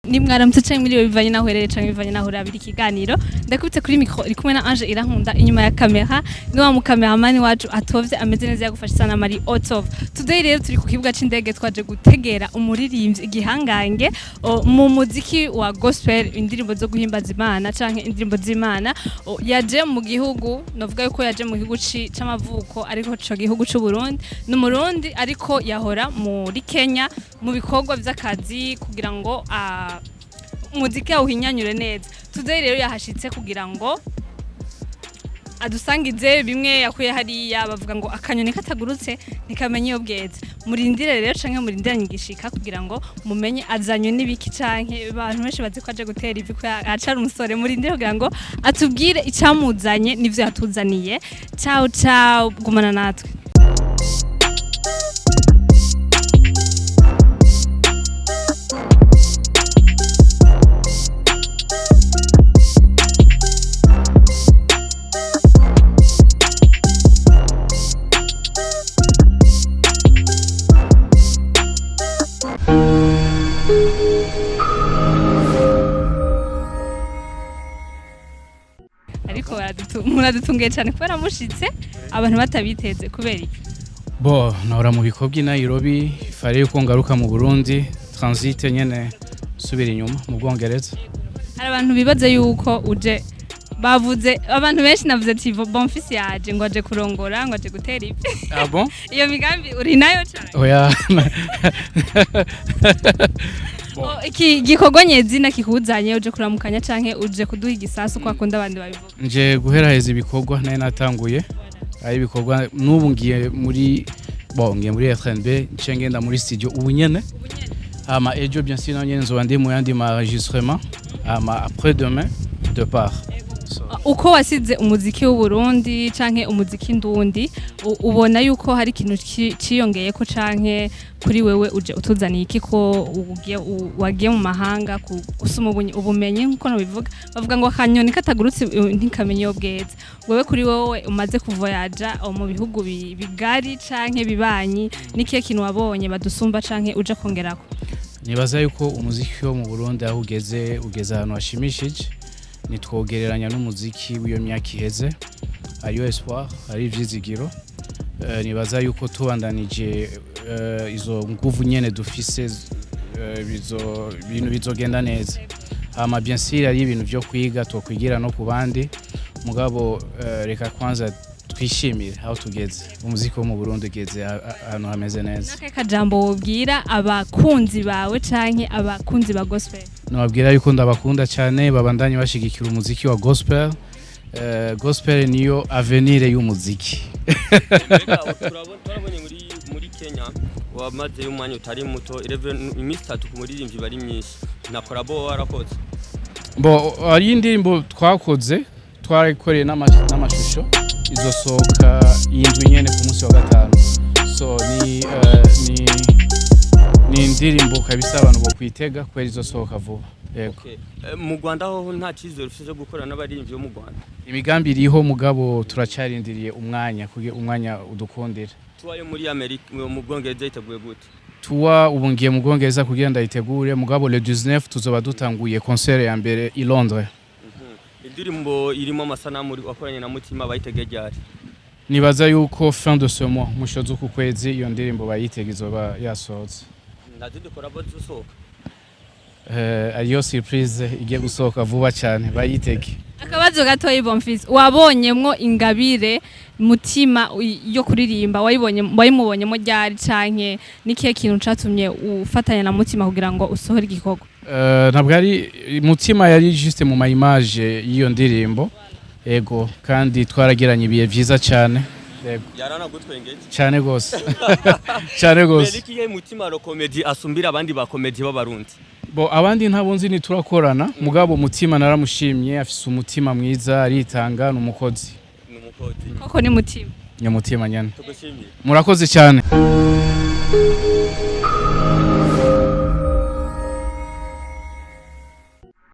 Nimwaramutse canke muri bivanye naho herere canke bivanye naho urabira ikiganiro ndakubitse kuri micro iri kumwe na Ange Irankunda inyuma ya kamera ni wa mukameramani wacu atovye ameze neza yagufasha sana mari otov. Today rero turi ku kibuga c'indege twaje gutegera umuririnvyi igihangange mu muziki wa gospel, indirimbo zo guhimbaza Imana canke indirimbo z'Imana. Yaje mu gihugu novuga yuko yaje mu gihugu c'amavuko ariko co gihugu c'u Burundi n'umurundi ariko yahora muri Kenya mu bikorwa vy'akazi kugira ngo umuziki awuhinyanyure neza. Today rero yahashitse kugira ngo adusangize bimwe yakuye hariya bavuga ngo akanyoni katagurutse ntikamenye iyo bweze. Murindire rero canke murindiranye igishika kugira ngo mumenye azanywe n'ibiki canke abantu benshi bazi ko aje gutera ivi ko acara umusore. Murindire kugira ngo atubwire icamuzanye n'ivyo yatuzaniye. Ciao ciao, gumana natwe. Muradutungiye cyane kubera mushitse abantu batabiteze kubera iki? Nahora mu bikorwa i Nairobi, fare yuko ngaruka mu Burundi, transit nyene subira inyuma mu Bwongereza. Hari abantu bibaza yuko uje bavuze abantu benshi navuze ati Bonfils yaje ngo aje kurongora ngo aje gutera ivi. Ah bon? Iyo migambi uri nayo cyane? Oya. Iki gikorwa nyezina kikuzanye uje kuramukanya canke uje kuduha igisasu kwa kunda abandi babivuga? Nje guheraheza ibikorwa naye natanguye. Ari ibikorwa n'ubu ngiye muri FNB nce ngenda muri studio ubu nyene. Ama ejo bien sûr nanye nzoba ndi mu yandi ma enregistrement ama après demain de part. Uko wasize umuziki w'u Burundi canke umuziki ndundi ubona yuko hari ikintu ciyongeye ko canke kuri wewe uje utuzaniye iki ko wagiye mu mahanga gusoma ubumenyi nkuko nabivuga bavuga ngo akanyoni katagurutse ntikamenye iyo bweze. Wewe kuri wowe umaze kuvoyaja mu bihugu bigari canke bibanyi nikiye kintu wabonye badusumba canke uje kongerako? Nibaza yuko umuziki wo mu Burundi aho ugeze ahantu hashimishije. Nitwogereranya n'umuziki w'iyo myaka iheze ariyo espoir ari ivyizigiro. Nibaza yuko tubandanije izo nguvu nyene dufise ibintu bizogenda neza. Ama bien sûr ari ibintu byo kwiga twokwigira no ku bandi mugabo reka kwanza twishimire aho tugeze. Umuziki wo mu Burundi ugeze ahantu hameze neza. Naka kajambo wobwira abakunzi bawe canke abakunzi ba gospel? Nababwira yuko ndabakunda cyane babandanye bashigikira umuziki wa gospel. Gospel niyo avenir y'umuziki. Turabonye muri Kenya wamaze umwanya utari muto 11 iminsi 3 ku muririnvyi bari myinshi na collabo warakoze. Ari indirimbo twakoze twarakoreye n'amashusho izosohoka yindwi nyene ku munsi wa gatanu. So ni indirimbo kabisa abantu bo kwitega kweri izosohoka vuba. Yego. Mu Rwanda ho nta cizero ufite cyo gukora n'abarinvyi bo mu Rwanda? Imigambi iriho mugabo turacarindiriye umwanya udukundira. Tuwayo muri Amerika mu Bwongereza iteguye gute? Tuwa ubu ngiye mu Bwongereza kugira ndayitegure mugabo le 19 tuzoba dutanguye concert ya mbere i Londres. Indirimbo irimo amasanamu wakoranye na Mutima bayitegeryari? Nibaza yuko fin de ce mois mushozo ku kwezi iyo ndirimbo bayitega izoba yasohotse. Nazindi collabo zisohoka? Ariyo surprise igiye gusohoka vuba cyane bayitege. Akabazo gatoyi Bonfils, wabonyemwo ingabire Mutima yo kuririmba wayimubonyemo ryari canke nikiye kintu catumye ufatanya na Mutima kugira ngo usohore igikorwa? Ntabwo ari Mutima yari juste mu image y'iyo ndirimbo. Ego kandi twarageranye ibiye vyiza cyane. Yego. Yarana gutwengeje cyane gose. Cyane gose. Melikiye Mutima le Comédien asumbira abandi ba comedy b'abarundi. Abandi ntabonzi ni turakorana mugabo Mutima naramushimye afise umutima mwiza aritanga n'umukozi. Koko ni Mutima. Mutima nyane. Murakoze cyane.